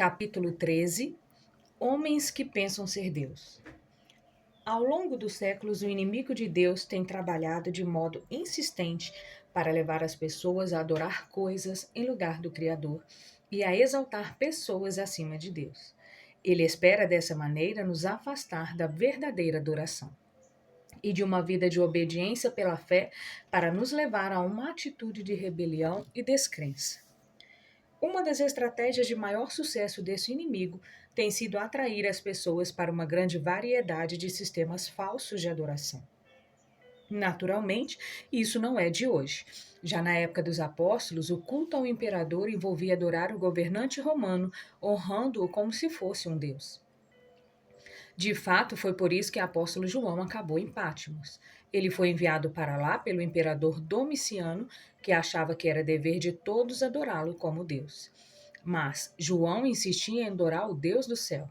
Capítulo 13. Homens que pensam ser Deus. Ao longo dos séculos, o inimigo de Deus tem trabalhado de modo insistente para levar as pessoas a adorar coisas em lugar do Criador e a exaltar pessoas acima de Deus. Ele espera dessa maneira nos afastar da verdadeira adoração e de uma vida de obediência pela fé para nos levar a uma atitude de rebelião e descrença. Uma das estratégias de maior sucesso desse inimigo tem sido atrair as pessoas para uma grande variedade de sistemas falsos de adoração. Naturalmente, isso não é de hoje. Já na época dos apóstolos, o culto ao imperador envolvia adorar o governante romano, honrando-o como se fosse um deus. De fato, foi por isso que o apóstolo João acabou em Patmos. Ele foi enviado para lá pelo imperador Domiciano, que achava que era dever de todos adorá-lo como Deus. Mas João insistia em adorar o Deus do céu.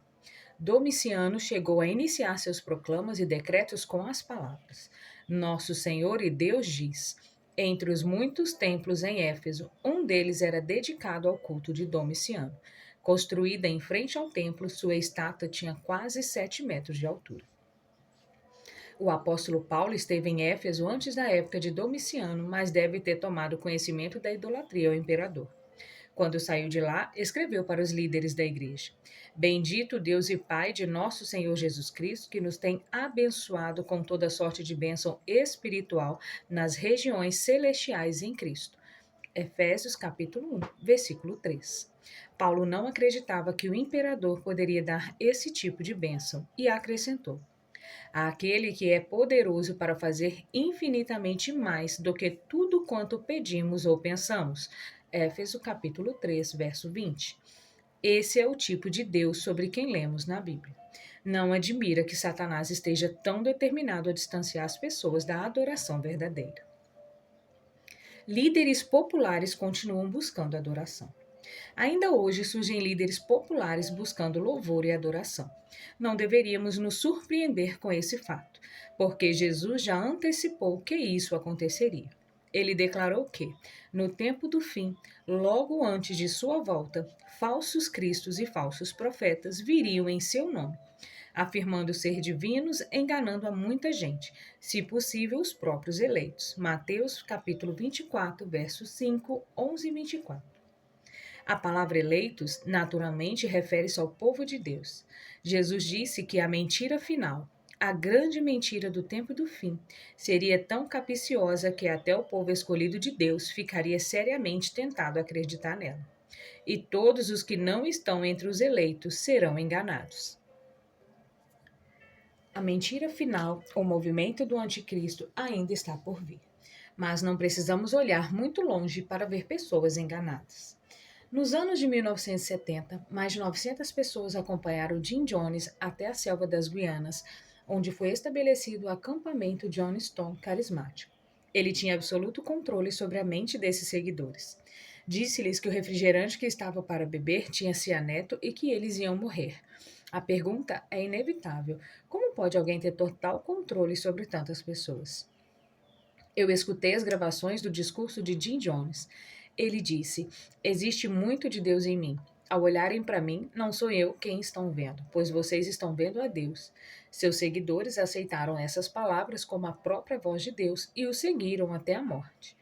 Domiciano chegou a iniciar seus proclamas e decretos com as palavras: Nosso Senhor e Deus diz. Entre os muitos templos em Éfeso, um deles era dedicado ao culto de Domiciano. Construída em frente ao templo, sua estátua tinha quase 7 metros de altura. O apóstolo Paulo esteve em Éfeso antes da época de Domiciano, mas deve ter tomado conhecimento da idolatria ao imperador. Quando saiu de lá, escreveu para os líderes da igreja: Bendito Deus e Pai de nosso Senhor Jesus Cristo, que nos tem abençoado com toda sorte de bênção espiritual nas regiões celestiais em Cristo. Efésios capítulo 1, versículo 3. Paulo não acreditava que o imperador poderia dar esse tipo de bênção e acrescentou: Aquele que é poderoso para fazer infinitamente mais do que tudo quanto pedimos ou pensamos. Éfeso capítulo 3, verso 20. Esse é o tipo de Deus sobre quem lemos na Bíblia. Não admira que Satanás esteja tão determinado a distanciar as pessoas da adoração verdadeira. Líderes populares continuam buscando adoração. Ainda hoje surgem líderes populares buscando louvor e adoração. Não deveríamos nos surpreender com esse fato, porque Jesus já antecipou que isso aconteceria. Ele declarou que, no tempo do fim, logo antes de sua volta, falsos cristos e falsos profetas viriam em seu nome, afirmando ser divinos, enganando a muita gente, se possível os próprios eleitos. Mateus capítulo 24, versos 5, 11 e 24. A palavra eleitos, naturalmente, refere-se ao povo de Deus. Jesus disse que a mentira final, a grande mentira do tempo do fim, seria tão capciosa que até o povo escolhido de Deus ficaria seriamente tentado a acreditar nela. E todos os que não estão entre os eleitos serão enganados. A mentira final, o movimento do anticristo, ainda está por vir. Mas não precisamos olhar muito longe para ver pessoas enganadas. Nos anos de 1970, mais de 900 pessoas acompanharam Jim Jones até a selva das Guianas, onde foi estabelecido o acampamento John Stone carismático. Ele tinha absoluto controle sobre a mente desses seguidores. Disse-lhes que o refrigerante que estava para beber tinha cianeto e que eles iam morrer. A pergunta é inevitável: como pode alguém ter total controle sobre tantas pessoas? Eu escutei as gravações do discurso de Jim Jones. Ele disse: Existe muito de Deus em mim. Ao olharem para mim, não sou eu quem estão vendo, pois vocês estão vendo a Deus. Seus seguidores aceitaram essas palavras como a própria voz de Deus e o seguiram até a morte.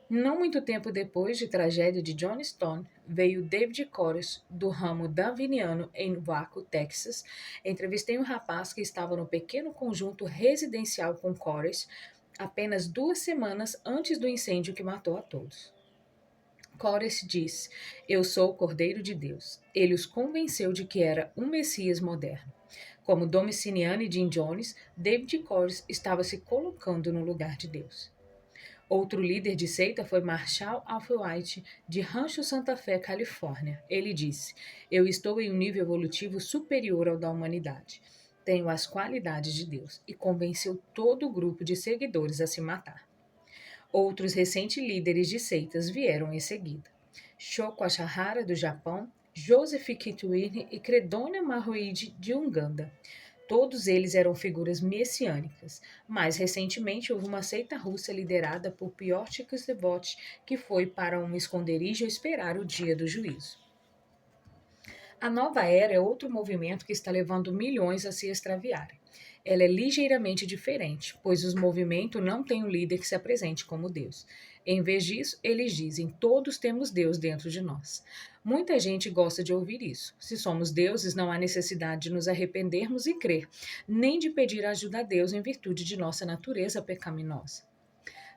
Não muito tempo depois de tragédia de John Stone, veio David Koresh, do ramo daviniano em Waco, Texas. Entrevistei um rapaz que estava no pequeno conjunto residencial com Koresh apenas 2 semanas antes do incêndio que matou a todos. Koresh disse: Eu sou o Cordeiro de Deus. Ele os convenceu de que era um Messias moderno. Como Domiciano e Jim Jones, David Koresh estava se colocando no lugar de Deus. Outro líder de seita foi Marshall Applewhite, de Rancho Santa Fé, Califórnia. Ele disse: Eu estou em um nível evolutivo superior ao da humanidade. Tenho as qualidades de Deus, e convenceu todo o grupo de seguidores a se matar. Outros recentes líderes de seitas vieram em seguida: Shoko Asahara, do Japão, Joseph Kitwini e Credonia Marroide, de Uganda. Todos eles eram figuras messiânicas. Mais recentemente, houve uma seita russa liderada por Piotr Ksevot, que foi para um esconderijo esperar o dia do juízo. A nova era é outro movimento que está levando milhões a se extraviarem. Ela é ligeiramente diferente, pois os movimentos não têm um líder que se apresente como Deus. Em vez disso, eles dizem: todos temos Deus dentro de nós. Muita gente gosta de ouvir isso. Se somos deuses, não há necessidade de nos arrependermos e crer, nem de pedir ajuda a Deus em virtude de nossa natureza pecaminosa.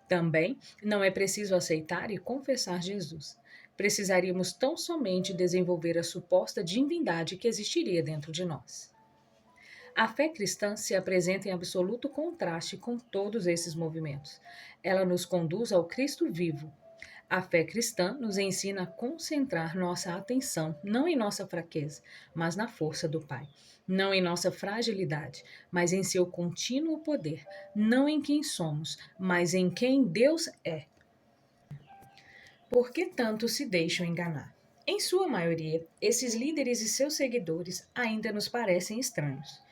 Também não é preciso aceitar e confessar Jesus. Precisaríamos tão somente desenvolver a suposta divindade que existiria dentro de nós. A fé cristã se apresenta em absoluto contraste com todos esses movimentos. Ela nos conduz ao Cristo vivo. A fé cristã nos ensina a concentrar nossa atenção não em nossa fraqueza, mas na força do Pai. Não em nossa fragilidade, mas em seu contínuo poder. Não em quem somos, mas em quem Deus é. Por que tanto se deixam enganar? Em sua maioria, esses líderes e seus seguidores ainda nos parecem estranhos.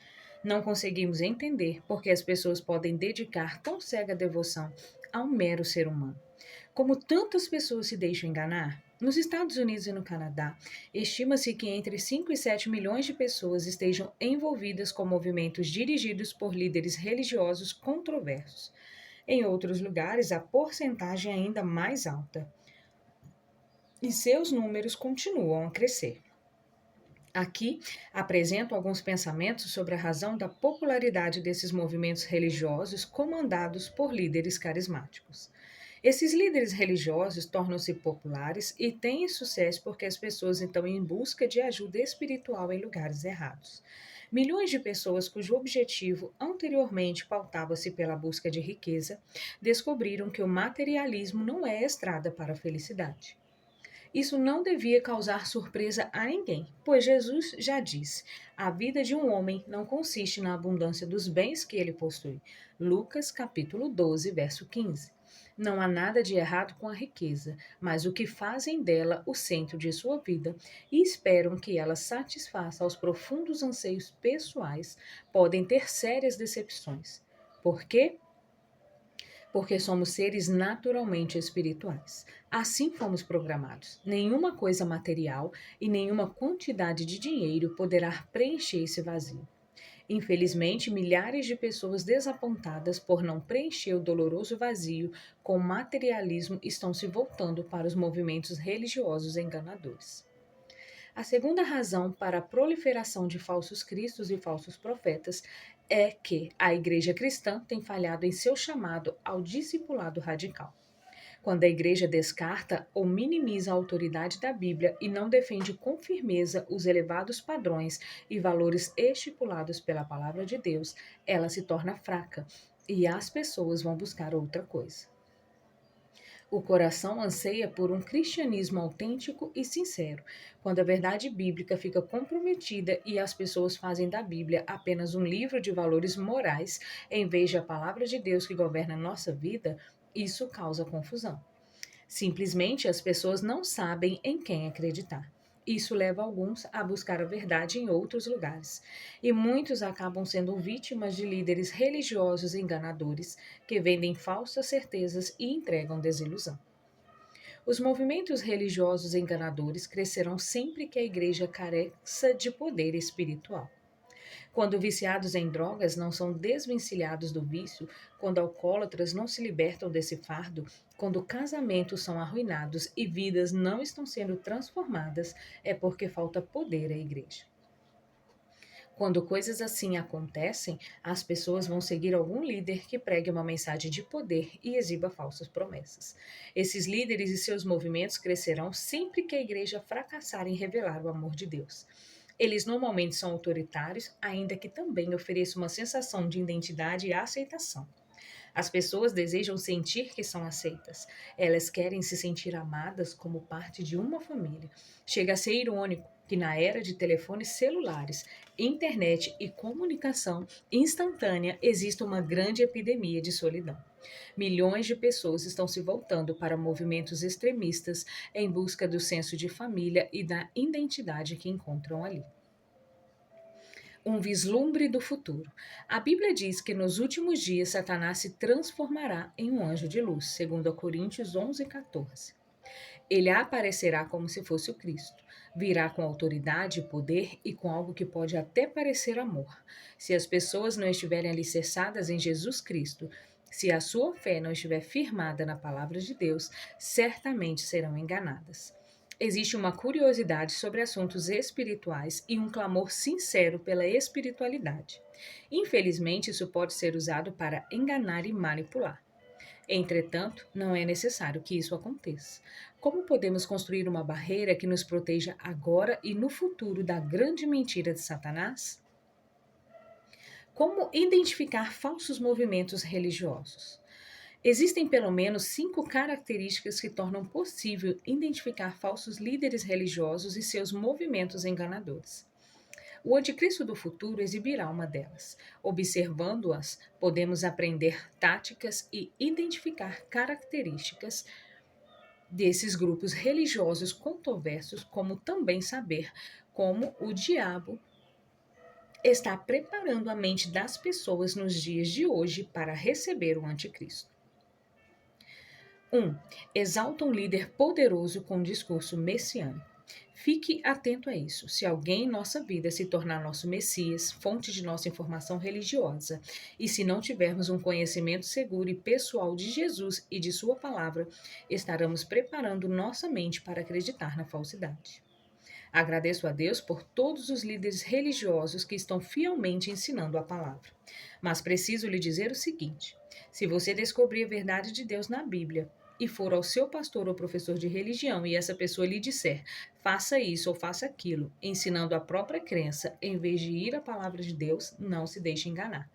Não conseguimos entender por que as pessoas podem dedicar tão cega devoção a um mero ser humano. Como tantas pessoas se deixam enganar? Nos Estados Unidos e no Canadá, estima-se que entre 5 e 7 milhões de pessoas estejam envolvidas com movimentos dirigidos por líderes religiosos controversos. Em outros lugares, a porcentagem é ainda mais alta e seus números continuam a crescer. Aqui apresento alguns pensamentos sobre a razão da popularidade desses movimentos religiosos comandados por líderes carismáticos. Esses líderes religiosos tornam-se populares e têm sucesso porque as pessoas estão em busca de ajuda espiritual em lugares errados. Milhões de pessoas cujo objetivo anteriormente pautava-se pela busca de riqueza descobriram que o materialismo não é a estrada para a felicidade. Isso não devia causar surpresa a ninguém, pois Jesus já disse: a vida de um homem não consiste na abundância dos bens que ele possui. Lucas capítulo 12, verso 15. Não há nada de errado com a riqueza, mas o que fazem dela o centro de sua vida e esperam que ela satisfaça aos profundos anseios pessoais podem ter sérias decepções. Por quê? Porque somos seres naturalmente espirituais. Assim fomos programados. Nenhuma coisa material e nenhuma quantidade de dinheiro poderá preencher esse vazio. Infelizmente, milhares de pessoas desapontadas por não preencher o doloroso vazio com materialismo estão se voltando para os movimentos religiosos enganadores. A segunda razão para a proliferação de falsos cristos e falsos profetas é que a igreja cristã tem falhado em seu chamado ao discipulado radical. Quando a igreja descarta ou minimiza a autoridade da Bíblia e não defende com firmeza os elevados padrões e valores estipulados pela palavra de Deus, ela se torna fraca e as pessoas vão buscar outra coisa. O coração anseia por um cristianismo autêntico e sincero. Quando a verdade bíblica fica comprometida e as pessoas fazem da Bíblia apenas um livro de valores morais, em vez de a palavra de Deus que governa nossa vida, isso causa confusão. Simplesmente as pessoas não sabem em quem acreditar. Isso leva alguns a buscar a verdade em outros lugares, e muitos acabam sendo vítimas de líderes religiosos enganadores que vendem falsas certezas e entregam desilusão. Os movimentos religiosos enganadores crescerão sempre que a igreja careça de poder espiritual. Quando viciados em drogas não são desvencilhados do vício, quando alcoólatras não se libertam desse fardo, quando casamentos são arruinados e vidas não estão sendo transformadas, é porque falta poder à igreja. Quando coisas assim acontecem, as pessoas vão seguir algum líder que pregue uma mensagem de poder e exiba falsas promessas. Esses líderes e seus movimentos crescerão sempre que a igreja fracassar em revelar o amor de Deus. Eles normalmente são autoritários, ainda que também ofereçam uma sensação de identidade e aceitação. As pessoas desejam sentir que são aceitas. Elas querem se sentir amadas como parte de uma família. Chega a ser irônico que na era de telefones celulares, internet e comunicação instantânea exista uma grande epidemia de solidão. Milhões de pessoas estão se voltando para movimentos extremistas em busca do senso de família e da identidade que encontram ali. Um vislumbre do futuro. A Bíblia diz que nos últimos dias Satanás se transformará em um anjo de luz, segundo Coríntios 11:14. Ele aparecerá como se fosse o Cristo. Virá com autoridade e poder e com algo que pode até parecer amor. Se as pessoas não estiverem alicerçadas em Jesus Cristo, se a sua fé não estiver firmada na palavra de Deus, certamente serão enganadas. Existe uma curiosidade sobre assuntos espirituais e um clamor sincero pela espiritualidade. Infelizmente, isso pode ser usado para enganar e manipular. Entretanto, não é necessário que isso aconteça. Como podemos construir uma barreira que nos proteja agora e no futuro da grande mentira de Satanás? Como identificar falsos movimentos religiosos? Existem pelo menos 5 características que tornam possível identificar falsos líderes religiosos e seus movimentos enganadores. O anticristo do futuro exibirá uma delas. Observando-as, podemos aprender táticas e identificar características desses grupos religiosos controversos, como também saber como o diabo está preparando a mente das pessoas nos dias de hoje para receber o anticristo. 1. Exalta um líder poderoso com um discurso messiânico. Fique atento a isso. Se alguém em nossa vida se tornar nosso Messias, fonte de nossa informação religiosa, e se não tivermos um conhecimento seguro e pessoal de Jesus e de Sua palavra, estaremos preparando nossa mente para acreditar na falsidade. Agradeço a Deus por todos os líderes religiosos que estão fielmente ensinando a palavra. Mas preciso lhe dizer o seguinte: se você descobrir a verdade de Deus na Bíblia e for ao seu pastor ou professor de religião e essa pessoa lhe disser, faça isso ou faça aquilo, ensinando a própria crença em vez de ir à palavra de Deus, não se deixe enganar.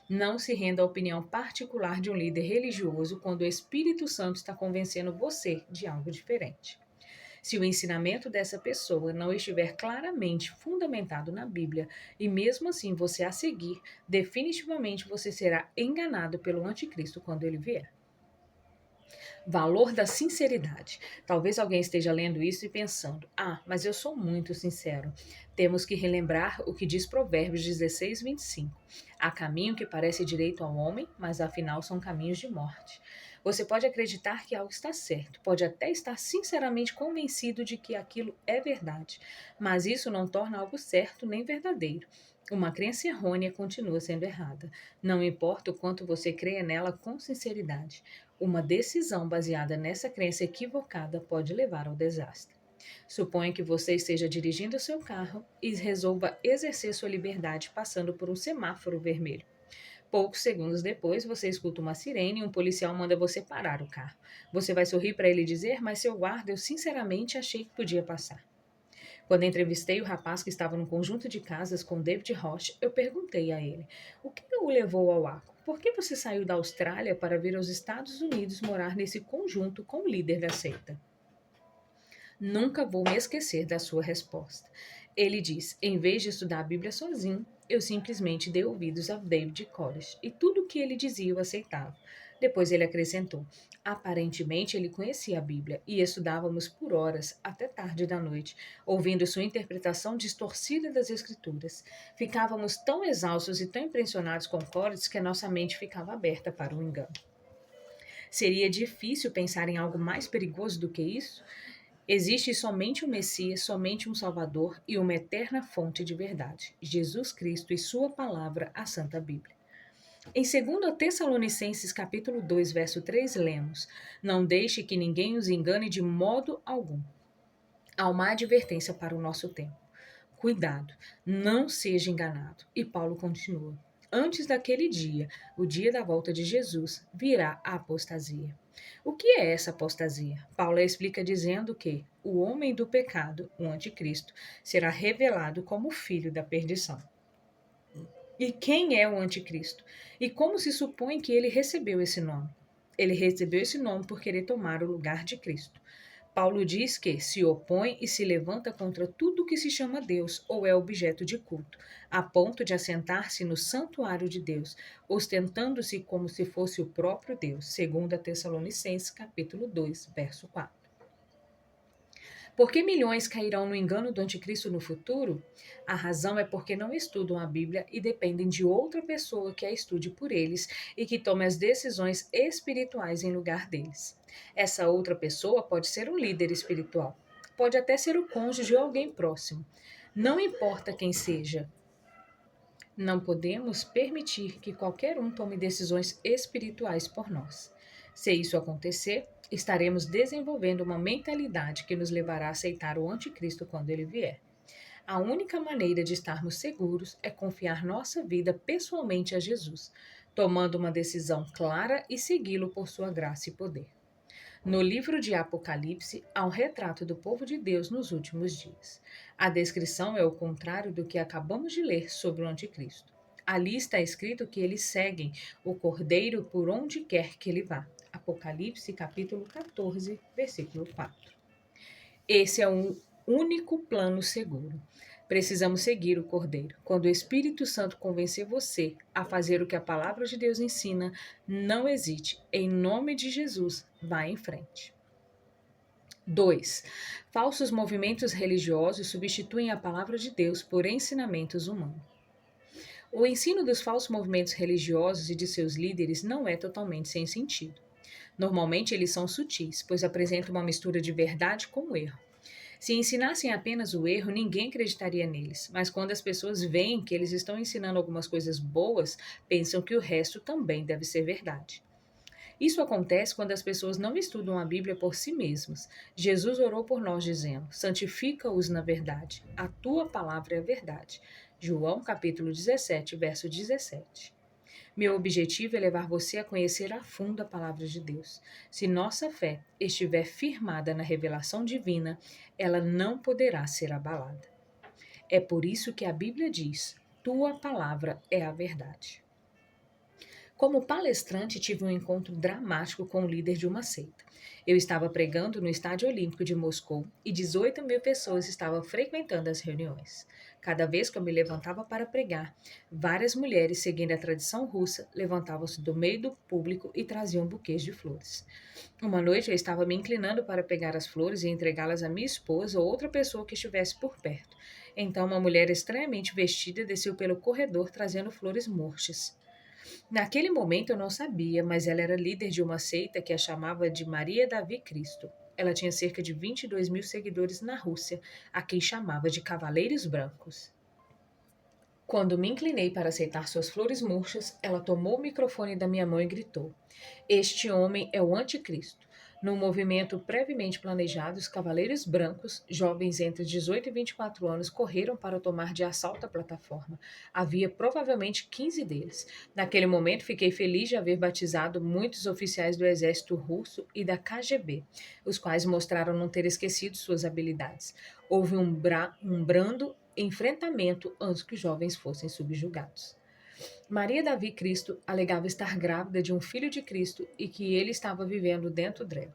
Não se renda à opinião particular de um líder religioso quando o Espírito Santo está convencendo você de algo diferente. Se o ensinamento dessa pessoa não estiver claramente fundamentado na Bíblia e mesmo assim você a seguir, definitivamente você será enganado pelo anticristo quando ele vier. Valor da sinceridade. Talvez alguém esteja lendo isso e pensando: mas eu sou muito sincero. Temos que relembrar o que diz Provérbios 16, 25. Há caminho que parece direito ao homem, mas afinal são caminhos de morte. Você pode acreditar que algo está certo, pode até estar sinceramente convencido de que aquilo é verdade, mas isso não torna algo certo nem verdadeiro. Uma crença errônea continua sendo errada. Não importa o quanto você creia nela com sinceridade. Uma decisão baseada nessa crença equivocada pode levar ao desastre. Suponha que você esteja dirigindo seu carro e resolva exercer sua liberdade passando por um semáforo vermelho. Poucos segundos depois, você escuta uma sirene e um policial manda você parar o carro. Você vai sorrir para ele e dizer: mas seu guarda, eu sinceramente achei que podia passar. Quando entrevistei o rapaz que estava num conjunto de casas com David Roche, eu perguntei a ele: o que o levou ao arco? Por que você saiu da Austrália para vir aos Estados Unidos morar nesse conjunto com o líder da seita? Nunca vou me esquecer da sua resposta. Ele diz: em vez de estudar a Bíblia sozinho, eu simplesmente dei ouvidos a David Koresh e tudo o que ele dizia eu aceitava. Depois ele acrescentou: aparentemente ele conhecia a Bíblia e estudávamos por horas até tarde da noite, ouvindo sua interpretação distorcida das Escrituras. Ficávamos tão exaustos e tão impressionados com Koresh que a nossa mente ficava aberta para o engano. Seria difícil pensar em algo mais perigoso do que isso? Existe somente um Messias, somente um Salvador e uma eterna fonte de verdade, Jesus Cristo e sua palavra, a Santa Bíblia. Em 2 Tessalonicenses capítulo 2, verso 3, lemos: não deixe que ninguém os engane de modo algum. Há uma advertência para o nosso tempo. Cuidado, não seja enganado. E Paulo continua: antes daquele dia, o dia da volta de Jesus, virá a apostasia. O que é essa apostasia? Paulo explica dizendo que o homem do pecado, o anticristo, será revelado como filho da perdição. E quem é o anticristo? E como se supõe que ele recebeu esse nome? Ele recebeu esse nome por querer tomar o lugar de Cristo. Paulo diz que se opõe e se levanta contra tudo que se chama Deus ou é objeto de culto, a ponto de assentar-se no santuário de Deus, ostentando-se como se fosse o próprio Deus, segundo a Tessalonicenses, capítulo 2, verso 4. Por que milhões cairão no engano do anticristo no futuro? A razão é porque não estudam a Bíblia e dependem de outra pessoa que a estude por eles e que tome as decisões espirituais em lugar deles. Essa outra pessoa pode ser um líder espiritual. Pode até ser o cônjuge ou alguém próximo. Não importa quem seja. Não podemos permitir que qualquer um tome decisões espirituais por nós. Se isso acontecer, estaremos desenvolvendo uma mentalidade que nos levará a aceitar o anticristo quando ele vier. A única maneira de estarmos seguros é confiar nossa vida pessoalmente a Jesus, tomando uma decisão clara e segui-lo por sua graça e poder. No livro de Apocalipse, há um retrato do povo de Deus nos últimos dias. A descrição é o contrário do que acabamos de ler sobre o anticristo. Ali está escrito que eles seguem o Cordeiro por onde quer que ele vá. Apocalipse capítulo 14, versículo 4. Esse é um único plano seguro. Precisamos seguir o Cordeiro. Quando o Espírito Santo convencer você a fazer o que a palavra de Deus ensina, não hesite. Em nome de Jesus, vá em frente. 2. Falsos movimentos religiosos substituem a palavra de Deus por ensinamentos humanos. O ensino dos falsos movimentos religiosos e de seus líderes não é totalmente sem sentido. Normalmente eles são sutis, pois apresentam uma mistura de verdade com erro. Se ensinassem apenas o erro, ninguém acreditaria neles, mas quando as pessoas veem que eles estão ensinando algumas coisas boas, pensam que o resto também deve ser verdade. Isso acontece quando as pessoas não estudam a Bíblia por si mesmas. Jesus orou por nós dizendo: santifica-os na verdade. A tua palavra é a verdade. João capítulo 17, verso 17. Meu objetivo é levar você a conhecer a fundo a palavra de Deus. Se nossa fé estiver firmada na revelação divina, ela não poderá ser abalada. É por isso que a Bíblia diz: tua palavra é a verdade. Como palestrante, tive um encontro dramático com o líder de uma seita. Eu estava pregando no Estádio Olímpico de Moscou e 18 mil pessoas estavam frequentando as reuniões. Cada vez que eu me levantava para pregar, várias mulheres, seguindo a tradição russa, levantavam-se do meio do público e traziam buquês de flores. Uma noite eu estava me inclinando para pegar as flores e entregá-las à minha esposa ou outra pessoa que estivesse por perto. Então, uma mulher estranhamente vestida desceu pelo corredor trazendo flores murchas. Naquele momento eu não sabia, mas ela era líder de uma seita que a chamava de Maria Davi Cristo. Ela tinha cerca de 22 mil seguidores na Rússia, a quem chamava de Cavaleiros Brancos. Quando me inclinei para aceitar suas flores murchas, ela tomou o microfone da minha mão e gritou: Este homem é o anticristo. Num movimento previamente planejado, os Cavaleiros Brancos, jovens entre 18 e 24 anos, correram para tomar de assalto a plataforma. Havia provavelmente 15 deles. Naquele momento, fiquei feliz de haver batizado muitos oficiais do exército russo e da KGB, os quais mostraram não ter esquecido suas habilidades. Houve um brando enfrentamento antes que os jovens fossem subjugados. Maria Davi Cristo alegava estar grávida de um filho de Cristo e que ele estava vivendo dentro dela.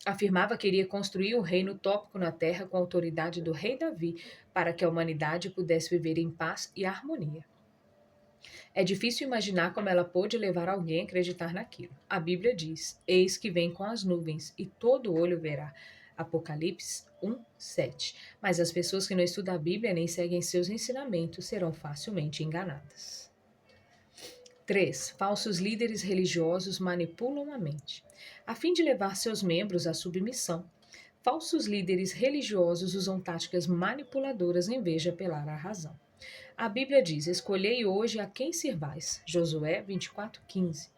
Afirmava que iria construir um reino utópico na terra com a autoridade do rei Davi para que a humanidade pudesse viver em paz e harmonia. É difícil imaginar como ela pôde levar alguém a acreditar naquilo. A Bíblia diz: Eis que vem com as nuvens e todo olho verá. Apocalipse 1, 7. Mas as pessoas que não estudam a Bíblia nem seguem seus ensinamentos serão facilmente enganadas. 3. Falsos líderes religiosos manipulam a mente. A fim de levar seus membros à submissão, falsos líderes religiosos usam táticas manipuladoras em vez de apelar à razão. A Bíblia diz: Escolhei hoje a quem servais. Josué 24:15.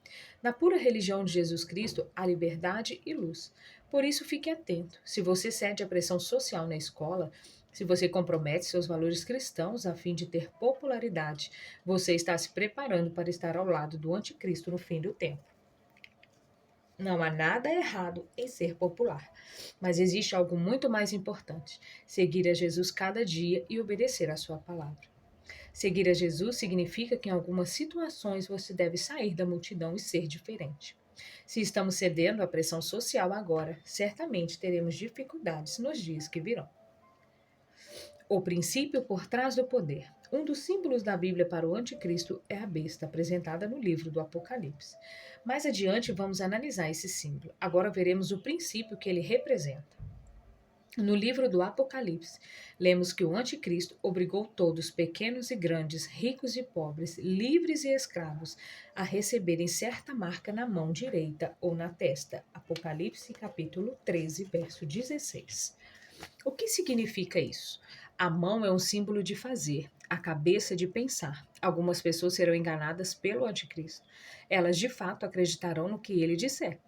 Na pura religião de Jesus Cristo há liberdade e luz. Por isso, fique atento. Se você cede à pressão social na escola, se você compromete seus valores cristãos a fim de ter popularidade, você está se preparando para estar ao lado do anticristo no fim do tempo. Não há nada errado em ser popular, mas existe algo muito mais importante: seguir a Jesus cada dia e obedecer à sua palavra. Seguir a Jesus significa que em algumas situações você deve sair da multidão e ser diferente. Se estamos cedendo à pressão social agora, certamente teremos dificuldades nos dias que virão. O princípio por trás do poder. Um dos símbolos da Bíblia para o anticristo é a besta, apresentada no livro do Apocalipse. Mais adiante vamos analisar esse símbolo. Agora veremos o princípio que ele representa. No livro do Apocalipse, lemos que o anticristo obrigou todos, pequenos e grandes, ricos e pobres, livres e escravos, a receberem certa marca na mão direita ou na testa. Apocalipse capítulo 13, verso 16. O que significa isso? A mão é um símbolo de fazer, a cabeça de pensar. Algumas pessoas serão enganadas pelo anticristo. Elas de fato acreditarão no que ele disser.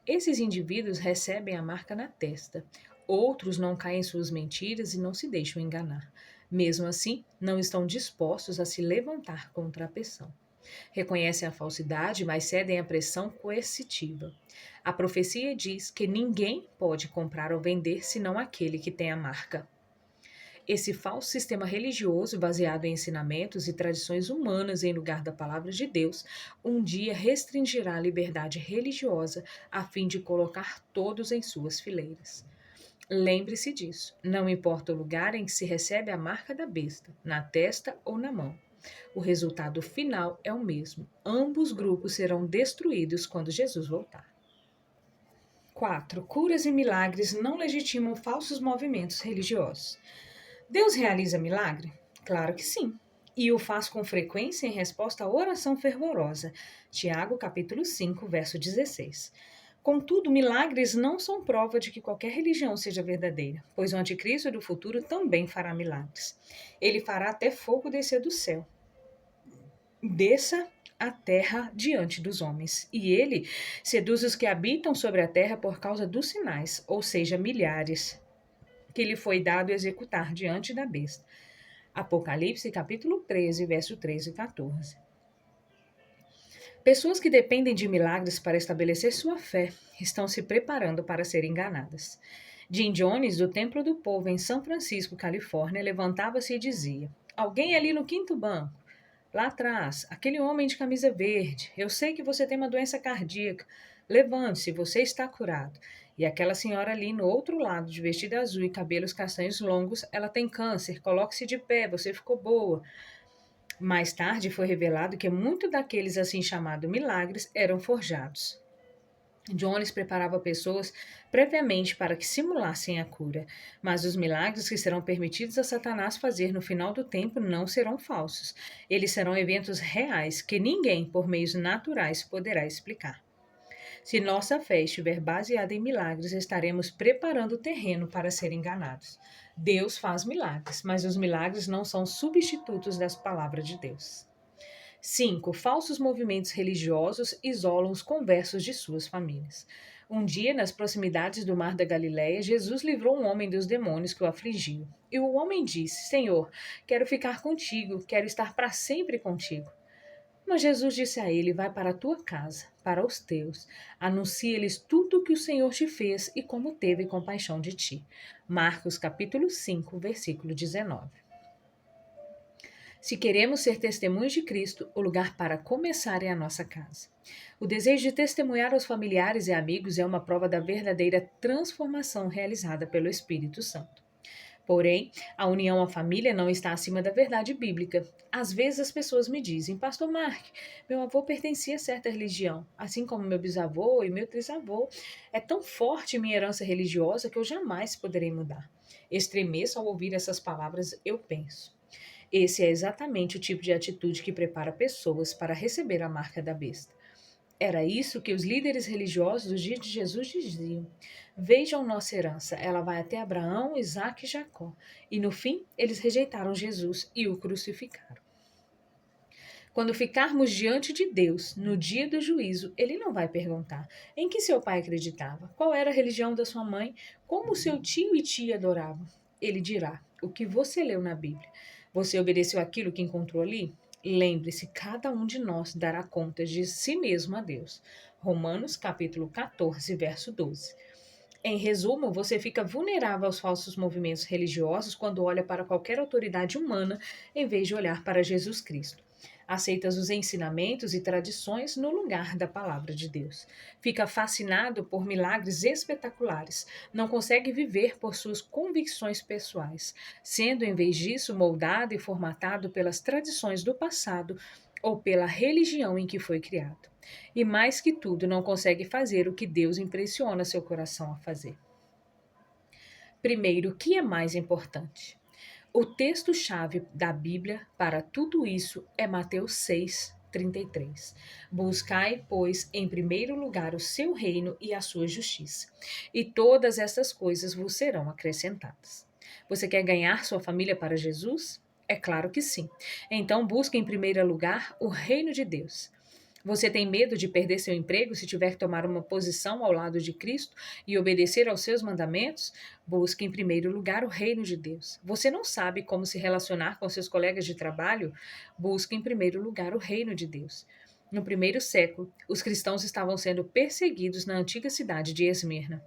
Esses indivíduos recebem a marca na testa. Outros não caem em suas mentiras e não se deixam enganar. Mesmo assim, não estão dispostos a se levantar contra a pressão. Reconhecem a falsidade, mas cedem à pressão coercitiva. A profecia diz que ninguém pode comprar ou vender senão aquele que tem a marca. Esse falso sistema religioso, baseado em ensinamentos e tradições humanas em lugar da palavra de Deus, um dia restringirá a liberdade religiosa a fim de colocar todos em suas fileiras. Lembre-se disso, não importa o lugar em que se recebe a marca da besta, na testa ou na mão. O resultado final é o mesmo. Ambos grupos serão destruídos quando Jesus voltar. 4. Curas e milagres não legitimam falsos movimentos religiosos. Deus realiza milagre? Claro que sim. E o faz com frequência em resposta à oração fervorosa. Tiago capítulo 5, verso 16. Contudo, milagres não são prova de que qualquer religião seja verdadeira, pois o anticristo do futuro também fará milagres. Ele fará até fogo descer do céu. Desça a terra diante dos homens, e ele seduz os que habitam sobre a terra por causa dos sinais, ou seja, milhares, que lhe foi dado executar diante da besta. Apocalipse capítulo 13, verso 13 e 14. Pessoas que dependem de milagres para estabelecer sua fé estão se preparando para serem enganadas. Jim Jones, do Templo do Povo em São Francisco, Califórnia, levantava-se e dizia: Alguém ali no quinto banco, lá atrás, aquele homem de camisa verde, eu sei que você tem uma doença cardíaca. Levante-se, você está curado. E aquela senhora ali no outro lado, de vestido azul e cabelos castanhos longos, ela tem câncer, coloque-se de pé, você ficou boa. Mais tarde foi revelado que muitos daqueles assim chamados milagres eram forjados. Jones preparava pessoas previamente para que simulassem a cura, mas os milagres que serão permitidos a Satanás fazer no final do tempo não serão falsos. Eles serão eventos reais que ninguém, por meios naturais, poderá explicar. Se nossa fé estiver baseada em milagres, estaremos preparando o terreno para ser enganados. Deus faz milagres, mas os milagres não são substitutos das palavras de Deus. 5. Falsos movimentos religiosos isolam os conversos de suas famílias. Um dia, nas proximidades do mar da Galileia, Jesus livrou um homem dos demônios que o afligiam. E o homem disse: Senhor, quero ficar contigo, quero estar para sempre contigo. Mas Jesus disse a ele: Vai para a tua casa, para os teus, anuncia-lhes tudo o que o Senhor te fez e como teve compaixão de ti. Marcos capítulo 5, versículo 19. Se queremos ser testemunhos de Cristo, o lugar para começar é a nossa casa. O desejo de testemunhar aos familiares e amigos é uma prova da verdadeira transformação realizada pelo Espírito Santo. Porém, a união à família não está acima da verdade bíblica. Às vezes as pessoas me dizem: Pastor Mark, meu avô pertencia a certa religião, assim como meu bisavô e meu trisavô. É tão forte minha herança religiosa que eu jamais poderei mudar. Estremeço ao ouvir essas palavras, eu penso. Esse é exatamente o tipo de atitude que prepara pessoas para receber a marca da besta. Era isso que os líderes religiosos dos dias de Jesus diziam. Vejam nossa herança, ela vai até Abraão, Isaque e Jacó. E no fim, eles rejeitaram Jesus e o crucificaram. Quando ficarmos diante de Deus, no dia do juízo, ele não vai perguntar em que seu pai acreditava, qual era a religião da sua mãe, como seu tio e tia adoravam. Ele dirá: o que você leu na Bíblia? Você obedeceu aquilo que encontrou ali? Lembre-se, cada um de nós dará contas de si mesmo a Deus. Romanos capítulo 14, verso 12. Em resumo, você fica vulnerável aos falsos movimentos religiosos quando olha para qualquer autoridade humana em vez de olhar para Jesus Cristo. Aceitas os ensinamentos e tradições no lugar da palavra de Deus. Fica fascinado por milagres espetaculares. Não consegue viver por suas convicções pessoais, sendo em vez disso moldado e formatado pelas tradições do passado ou pela religião em que foi criado. E mais que tudo, não consegue fazer o que Deus impressiona seu coração a fazer. Primeiro, o que é mais importante? O texto-chave da Bíblia para tudo isso é Mateus 6, 33. Buscai, pois, em primeiro lugar o seu reino e a sua justiça, e todas essas coisas vos serão acrescentadas. Você quer ganhar sua família para Jesus? É claro que sim. Então busque em primeiro lugar o reino de Deus. Você tem medo de perder seu emprego se tiver que tomar uma posição ao lado de Cristo e obedecer aos seus mandamentos? Busque em primeiro lugar o reino de Deus. Você não sabe como se relacionar com seus colegas de trabalho? Busque em primeiro lugar o reino de Deus. No primeiro século, os cristãos estavam sendo perseguidos na antiga cidade de Esmirna.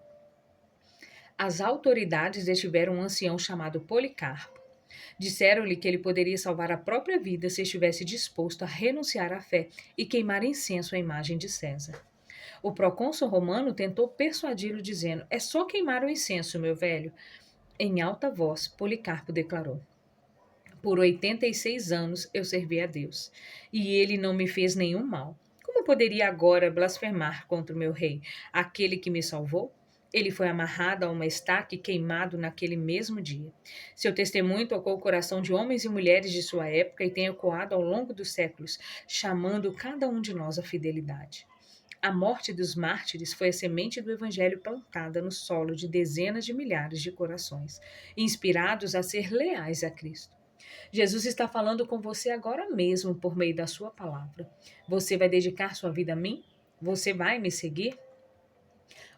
As autoridades detiveram um ancião chamado Policarpo. Disseram-lhe que ele poderia salvar a própria vida se estivesse disposto a renunciar à fé e queimar incenso à imagem de César. O procônsul romano tentou persuadi-lo, dizendo: É só queimar o incenso, meu velho. Em alta voz, Policarpo declarou: Por 86 anos eu servi a Deus, e ele não me fez nenhum mal. Como poderia agora blasfemar contra o meu rei, aquele que me salvou? Ele foi amarrado a uma estaca e queimado naquele mesmo dia. Seu testemunho tocou o coração de homens e mulheres de sua época e tem ecoado ao longo dos séculos, chamando cada um de nós à fidelidade. A morte dos mártires foi a semente do evangelho plantada no solo de dezenas de milhares de corações, inspirados a ser leais a Cristo. Jesus está falando com você agora mesmo por meio da sua palavra. Você vai dedicar sua vida a mim? Você vai me seguir?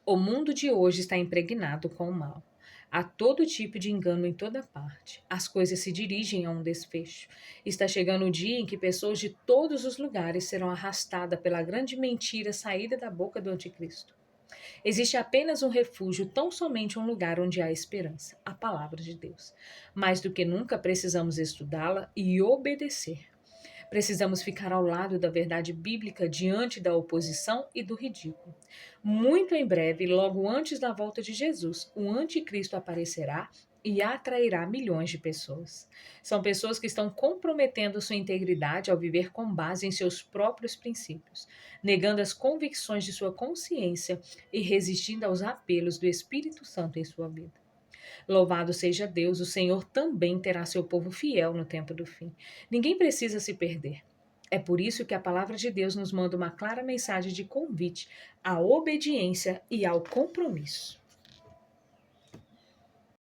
O mundo de hoje está impregnado com o mal. Há todo tipo de engano em toda parte. As coisas se dirigem a um desfecho. Está chegando o dia em que pessoas de todos os lugares serão arrastadas pela grande mentira saída da boca do anticristo. Existe apenas um refúgio, tão somente um lugar onde há esperança, a palavra de Deus. Mais do que nunca precisamos estudá-la e obedecer. Precisamos ficar ao lado da verdade bíblica diante da oposição e do ridículo. Muito em breve, logo antes da volta de Jesus, o anticristo aparecerá e atrairá milhões de pessoas. São pessoas que estão comprometendo sua integridade ao viver com base em seus próprios princípios, negando as convicções de sua consciência e resistindo aos apelos do Espírito Santo em sua vida. Louvado seja Deus, o Senhor também terá seu povo fiel no tempo do fim. Ninguém precisa se perder. É por isso que a palavra de Deus nos manda uma clara mensagem de convite à obediência e ao compromisso.